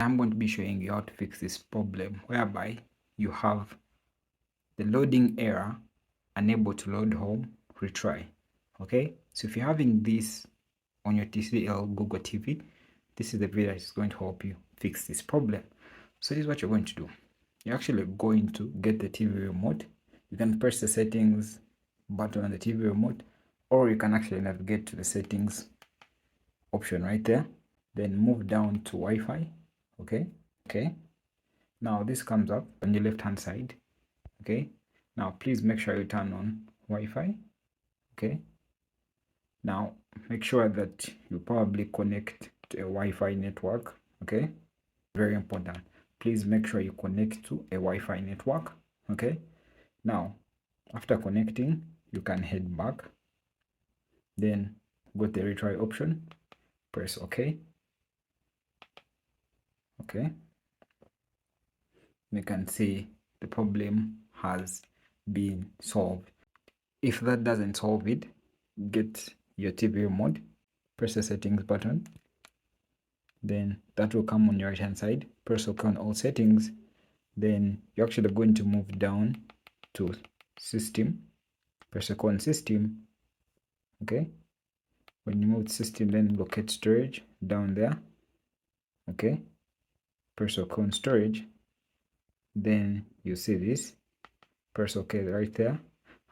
I'm going to be showing you how to fix this problem whereby you have the loading error, unable to load home, retry. Okay, so if you're having this on your TCL Google TV, this is the video that's going to help you fix this problem. So this is what you're going to do. You're actually going to get the TV remote. You can press the settings button on the TV remote, or you can actually navigate to the settings option right there, then move down to Wi-Fi. Okay, now this comes up on your left hand side. Okay, now please make sure you turn on Wi-Fi. Okay, now make sure that you probably connect to a Wi-Fi network. Okay, very important. Please make sure you connect to a Wi-Fi network. Okay, now after connecting, you can head back, then go to the retry option, press OK. Okay, we can see the problem has been solved. If that doesn't solve it, get your TV remote, press the settings button, then that will come on your right hand side, press OK on all settings, then you're actually going to move down to system, press OK on system. Okay, when you move to system, then locate storage down there. Okay, press OK on storage, then you see this, press OK right there,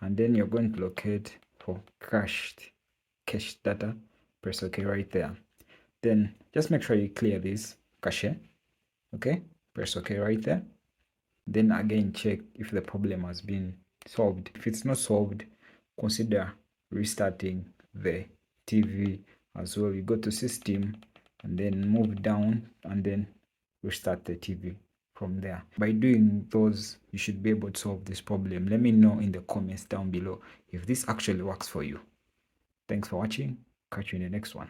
and then you're going to locate for cache data, press OK right there. Then just make sure you clear this cache. Okay, press OK right there. Then again check if the problem has been solved. If it's not solved, consider restarting the TV as well. You go to system and then move down and then restart the TV from there. By doing those, you should be able to solve this problem. Let me know in the comments down below if this actually works for you. Thanks for watching. Catch you in the next one.